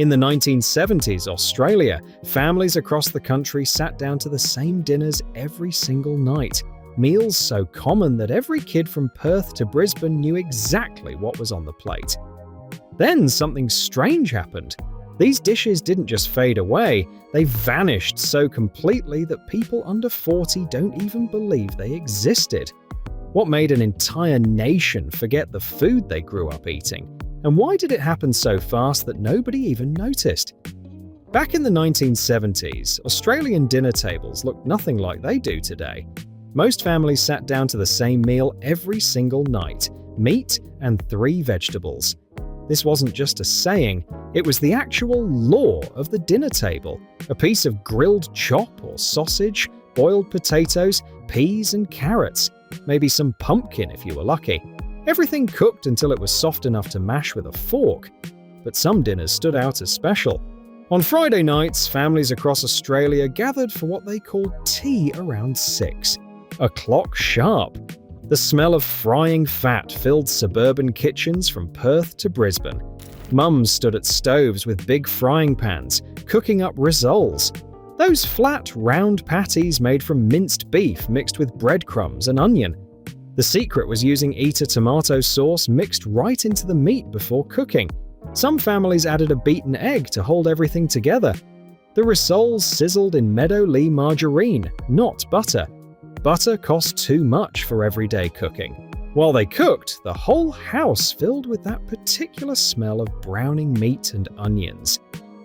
In the 1970s Australia, families across the country sat down to the same dinners every single night. Meals so common that every kid from Perth to Brisbane knew exactly what was on the plate. Then something strange happened. These dishes didn't just fade away, they vanished so completely that people under 40 don't even believe they existed. What made an entire nation forget the food they grew up eating? And why did it happen so fast that nobody even noticed? Back in the 1970s, Australian dinner tables looked nothing like they do today. Most families sat down to the same meal every single night: meat and 3 vegetables. This wasn't just a saying, it was the actual law of the dinner table. A piece of grilled chop or sausage, boiled potatoes, peas and carrots, maybe some pumpkin if you were lucky. Everything cooked until it was soft enough to mash with a fork. But some dinners stood out as special. On Friday nights, families across Australia gathered for what they called tea around 6 o'clock sharp. The smell of frying fat filled suburban kitchens from Perth to Brisbane. Mums stood at stoves with big frying pans, cooking up rissoles. Those flat, round patties made from minced beef mixed with breadcrumbs and onion. The secret was using Eater tomato sauce mixed right into the meat before cooking. Some families added a beaten egg to hold everything together. The rissoles sizzled in Meadow-Lee margarine, not butter. Butter cost too much for everyday cooking. While they cooked, the whole house filled with that particular smell of browning meat and onions.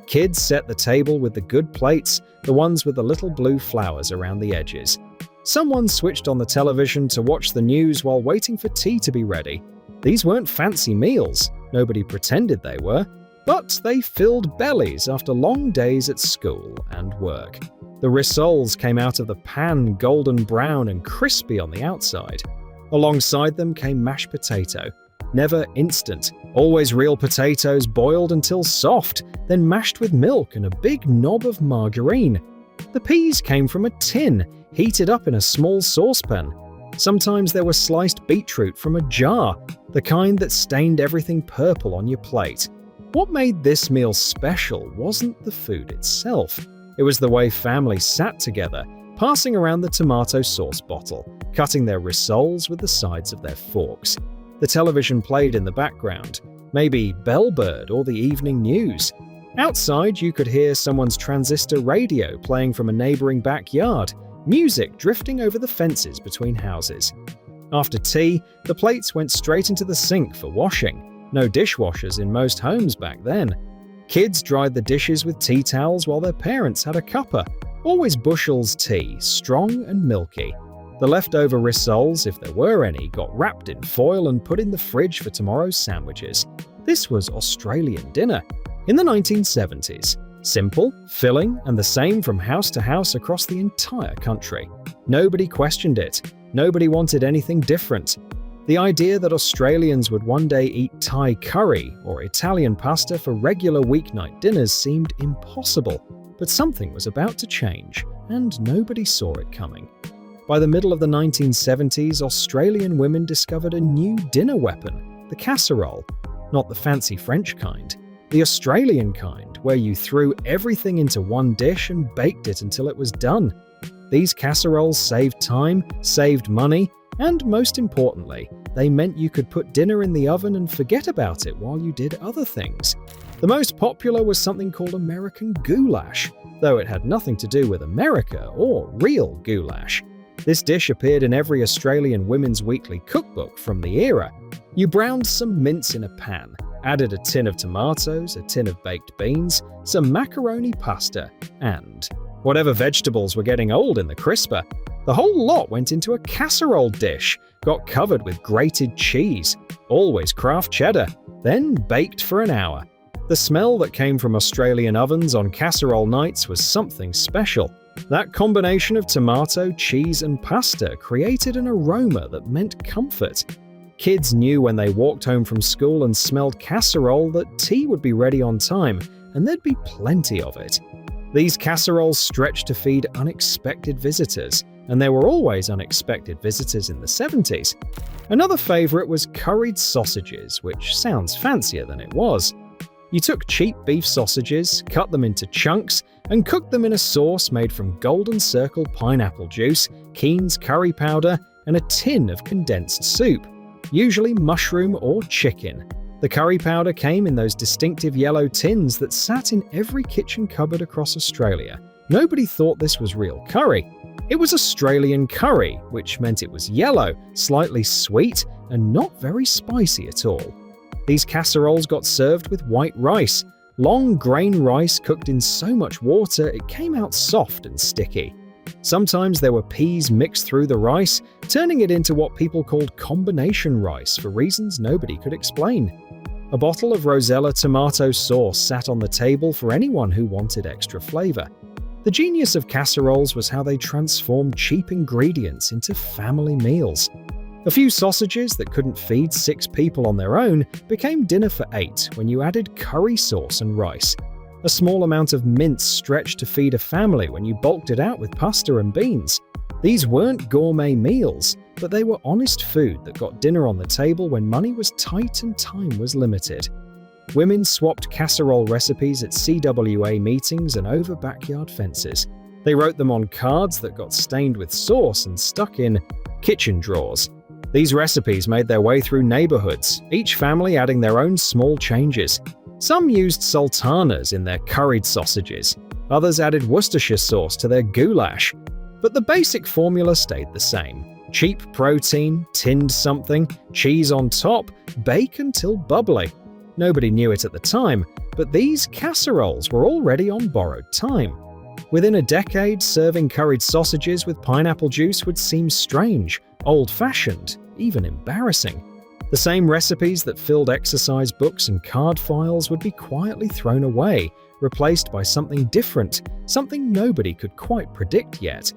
Kids set the table with the good plates, the ones with the little blue flowers around the edges. Someone switched on the television to watch the news while waiting for tea to be ready. These weren't fancy meals, nobody pretended they were, but they filled bellies after long days at school and work. The rissoles came out of the pan golden brown and crispy on the outside. Alongside them came mashed potato. Never instant, always real potatoes boiled until soft, then mashed with milk and a big knob of margarine. The peas came from a tin, heated up in a small saucepan. Sometimes there was sliced beetroot from a jar, the kind that stained everything purple on your plate. What made this meal special wasn't the food itself. It was the way families sat together, passing around the tomato sauce bottle, cutting their rissoles with the sides of their forks. The television played in the background, maybe Bellbird or the evening news. Outside, you could hear someone's transistor radio playing from a neighboring backyard, music drifting over the fences between houses. After tea, the plates went straight into the sink for washing. No dishwashers in most homes back then. Kids dried the dishes with tea towels while their parents had a cuppa. Always Bushell's tea, strong and milky. The leftover rissoles, if there were any, got wrapped in foil and put in the fridge for tomorrow's sandwiches. This was Australian dinner. In the 1970s, simple, filling, and the same from house to house across the entire country. Nobody questioned it. Nobody wanted anything different. The idea that Australians would one day eat Thai curry or Italian pasta for regular weeknight dinners seemed impossible, but something was about to change, and nobody saw it coming. By the middle of the 1970s, Australian women discovered a new dinner weapon, the casserole. Not the fancy French kind, the Australian kind, where you threw everything into one dish and baked it until it was done. These casseroles saved time, saved money, and most importantly, they meant you could put dinner in the oven and forget about it while you did other things. The most popular was something called American goulash, though it had nothing to do with America or real goulash. This dish appeared in every Australian women's weekly cookbook from the era. You browned some mince in a pan, added a tin of tomatoes, a tin of baked beans, some macaroni pasta, and whatever vegetables were getting old in the crisper. The whole lot went into a casserole dish, got covered with grated cheese, always Kraft cheddar, then baked for an hour. The smell that came from Australian ovens on casserole nights was something special. That combination of tomato, cheese, and pasta created an aroma that meant comfort. Kids knew when they walked home from school and smelled casserole that tea would be ready on time, and there'd be plenty of it. These casseroles stretched to feed unexpected visitors, and there were always unexpected visitors in the 70s. Another favorite was curried sausages, which sounds fancier than it was. You took cheap beef sausages, cut them into chunks, and cooked them in a sauce made from Golden Circle pineapple juice, Keen's curry powder, and a tin of condensed soup, usually mushroom or chicken. The curry powder came in those distinctive yellow tins that sat in every kitchen cupboard across Australia. Nobody thought this was real curry. It was Australian curry, which meant it was yellow, slightly sweet, and not very spicy at all. These casseroles got served with white rice, long grain rice cooked in so much water it came out soft and sticky. Sometimes there were peas mixed through the rice, turning it into what people called combination rice for reasons nobody could explain. A bottle of Rosella tomato sauce sat on the table for anyone who wanted extra flavor. The genius of casseroles was how they transformed cheap ingredients into family meals. A few sausages that couldn't feed 6 people on their own became dinner for 8 when you added curry sauce and rice. A small amount of mince stretched to feed a family when you bulked it out with pasta and beans. These weren't gourmet meals, but they were honest food that got dinner on the table when money was tight and time was limited. Women swapped casserole recipes at CWA meetings and over backyard fences. They wrote them on cards that got stained with sauce and stuck in kitchen drawers. These recipes made their way through neighborhoods, each family adding their own small changes. Some used sultanas in their curried sausages. Others added Worcestershire sauce to their goulash. But the basic formula stayed the same. Cheap protein, tinned something, cheese on top, bake until bubbly. Nobody knew it at the time, but these casseroles were already on borrowed time. Within a decade, serving curried sausages with pineapple juice would seem strange, old-fashioned, even embarrassing. The same recipes that filled exercise books and card files would be quietly thrown away, replaced by something different, something nobody could quite predict yet.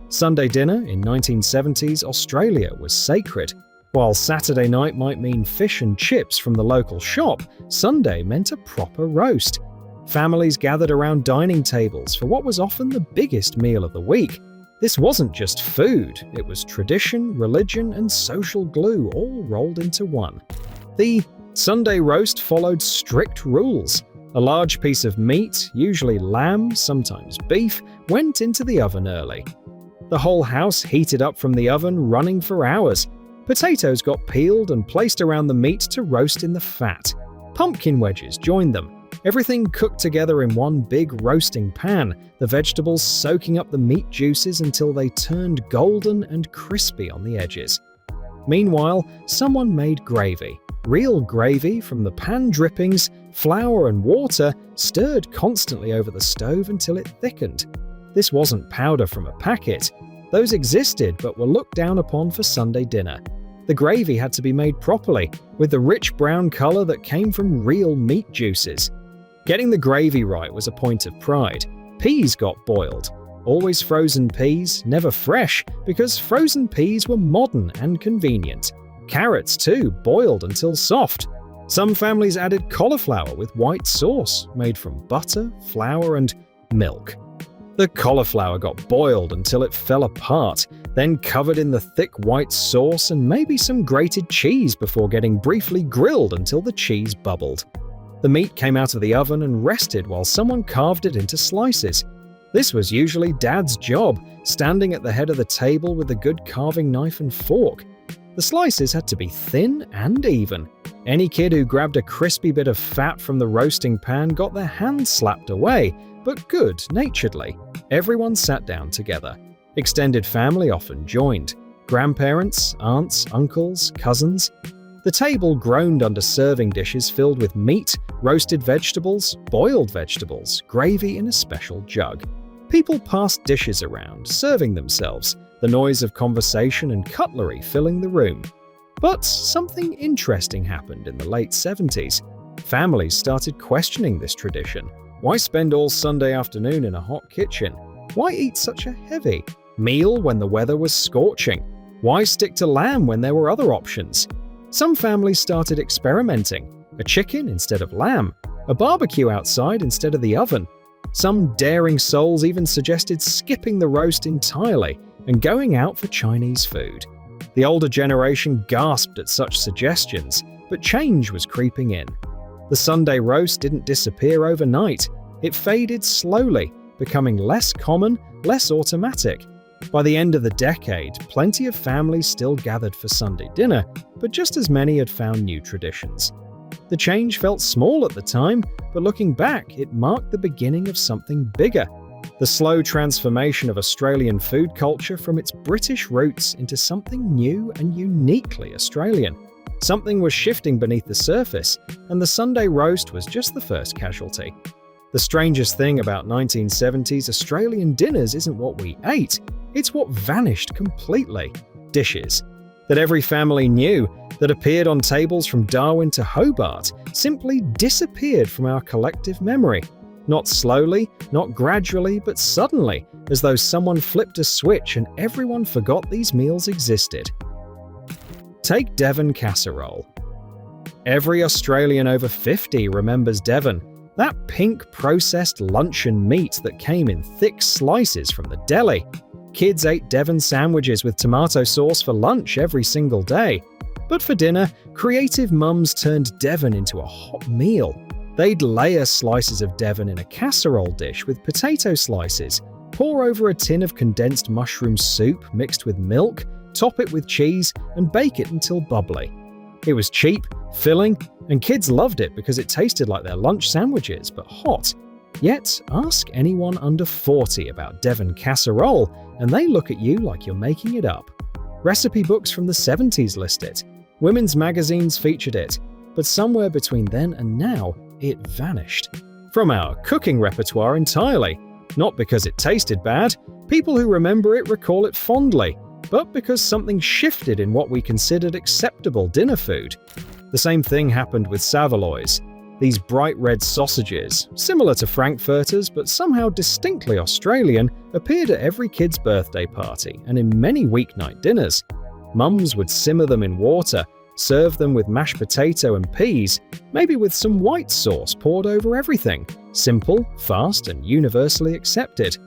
Sunday dinner in 1970s Australia was sacred. While Saturday night might mean fish and chips from the local shop, Sunday meant a proper roast. Families gathered around dining tables for what was often the biggest meal of the week. This wasn't just food, it was tradition, religion, and social glue all rolled into one. The Sunday roast followed strict rules. A large piece of meat, usually lamb, sometimes beef, went into the oven early. The whole house heated up from the oven, running for hours. Potatoes got peeled and placed around the meat to roast in the fat. Pumpkin wedges joined them. Everything cooked together in one big roasting pan, the vegetables soaking up the meat juices until they turned golden and crispy on the edges. Meanwhile, someone made gravy. Real gravy from the pan drippings, flour and water stirred constantly over the stove until it thickened. This wasn't powder from a packet. Those existed but were looked down upon for Sunday dinner. The gravy had to be made properly, with the rich brown color that came from real meat juices. Getting the gravy right was a point of pride. Peas got boiled. Always frozen peas, never fresh, because frozen peas were modern and convenient. Carrots, too, boiled until soft. Some families added cauliflower with white sauce, made from butter, flour, and milk. The cauliflower got boiled until it fell apart, then covered in the thick white sauce and maybe some grated cheese before getting briefly grilled until the cheese bubbled. The meat came out of the oven and rested while someone carved it into slices. This was usually Dad's job, standing at the head of the table with a good carving knife and fork. The slices had to be thin and even. Any kid who grabbed a crispy bit of fat from the roasting pan got their hand slapped away, but good-naturedly. Everyone sat down together. Extended family often joined. Grandparents, aunts, uncles, cousins. The table groaned under serving dishes filled with meat, roasted vegetables, boiled vegetables, gravy in a special jug. People passed dishes around, serving themselves, the noise of conversation and cutlery filling the room. But something interesting happened in the late 70s. Families started questioning this tradition. Why spend all Sunday afternoon in a hot kitchen? Why eat such a heavy meal when the weather was scorching? Why stick to lamb when there were other options? Some families started experimenting. A chicken instead of lamb, a barbecue outside instead of the oven. Some daring souls even suggested skipping the roast entirely and going out for Chinese food. The older generation gasped at such suggestions, but change was creeping in. The Sunday roast didn't disappear overnight. It faded slowly, becoming less common, less automatic. By the end of the decade, plenty of families still gathered for Sunday dinner, but just as many had found new traditions. The change felt small at the time, but looking back, it marked the beginning of something bigger. The slow transformation of Australian food culture from its British roots into something new and uniquely Australian. Something was shifting beneath the surface, and the Sunday roast was just the first casualty. The strangest thing about 1970s Australian dinners isn't what we ate, it's what vanished completely. Dishes that every family knew, that appeared on tables from Darwin to Hobart, simply disappeared from our collective memory. Not slowly, not gradually, but suddenly, as though someone flipped a switch and everyone forgot these meals existed. Take Devon casserole. Every Australian over 50 remembers Devon, that pink processed luncheon meat that came in thick slices from the deli. Kids ate Devon sandwiches with tomato sauce for lunch every single day. But for dinner, creative mums turned Devon into a hot meal. They'd layer slices of Devon in a casserole dish with potato slices, pour over a tin of condensed mushroom soup mixed with milk, top it with cheese, and bake it until bubbly. It was cheap, filling, and kids loved it because it tasted like their lunch sandwiches, but hot. Yet, ask anyone under 40 about Devon casserole, and they look at you like you're making it up. Recipe books from the 70s list it. Women's magazines featured it. But somewhere between then and now, it vanished. From our cooking repertoire entirely. Not because it tasted bad. People who remember it recall it fondly. But because something shifted in what we considered acceptable dinner food. The same thing happened with saveloys. These bright red sausages, similar to frankfurters but somehow distinctly Australian, appeared at every kid's birthday party and in many weeknight dinners. Mums would simmer them in water, serve them with mashed potato and peas, maybe with some white sauce poured over everything. Simple, fast, and universally accepted.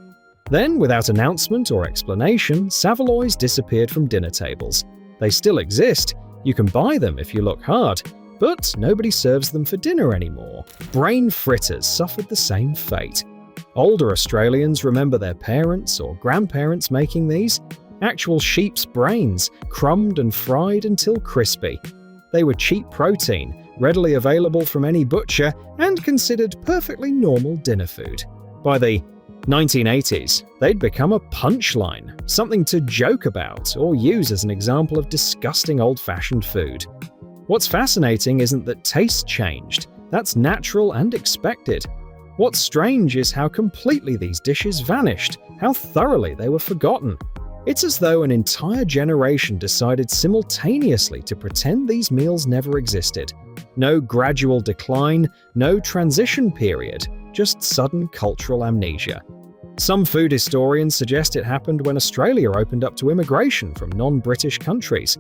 Then, without announcement or explanation, saveloys disappeared from dinner tables. They still exist. You can buy them if you look hard. But nobody serves them for dinner anymore. Brain fritters suffered the same fate. Older Australians remember their parents or grandparents making these. Actual sheep's brains, crumbed and fried until crispy. They were cheap protein, readily available from any butcher, and considered perfectly normal dinner food. By the 1980s, they'd become a punchline, something to joke about or use as an example of disgusting old-fashioned food. What's fascinating isn't that taste changed. That's natural and expected. What's strange is how completely these dishes vanished, how thoroughly they were forgotten. It's as though an entire generation decided simultaneously to pretend these meals never existed. No gradual decline, no transition period, just sudden cultural amnesia. Some food historians suggest it happened when Australia opened up to immigration from non-British countries.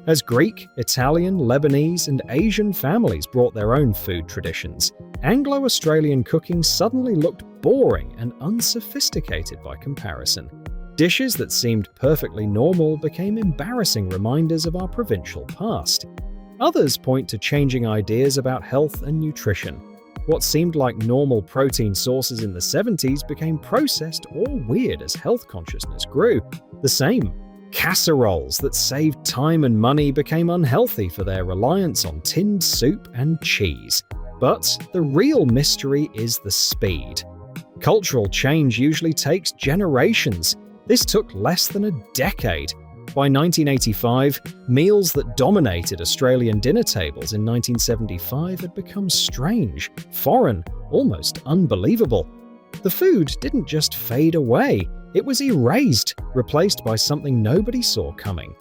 As Greek, Italian, Lebanese, and Asian families brought their own food traditions, Anglo-Australian cooking suddenly looked boring and unsophisticated by comparison. Dishes that seemed perfectly normal became embarrassing reminders of our provincial past. Others point to changing ideas about health and nutrition. What seemed like normal protein sources in the 70s became processed or weird as health consciousness grew. The same. Casseroles that saved time and money became unhealthy for their reliance on tinned soup and cheese. But the real mystery is the speed. Cultural change usually takes generations. This took less than a decade. By 1985, meals that dominated Australian dinner tables in 1975 had become strange, foreign, almost unbelievable. The food didn't just fade away. It was erased, replaced by something nobody saw coming.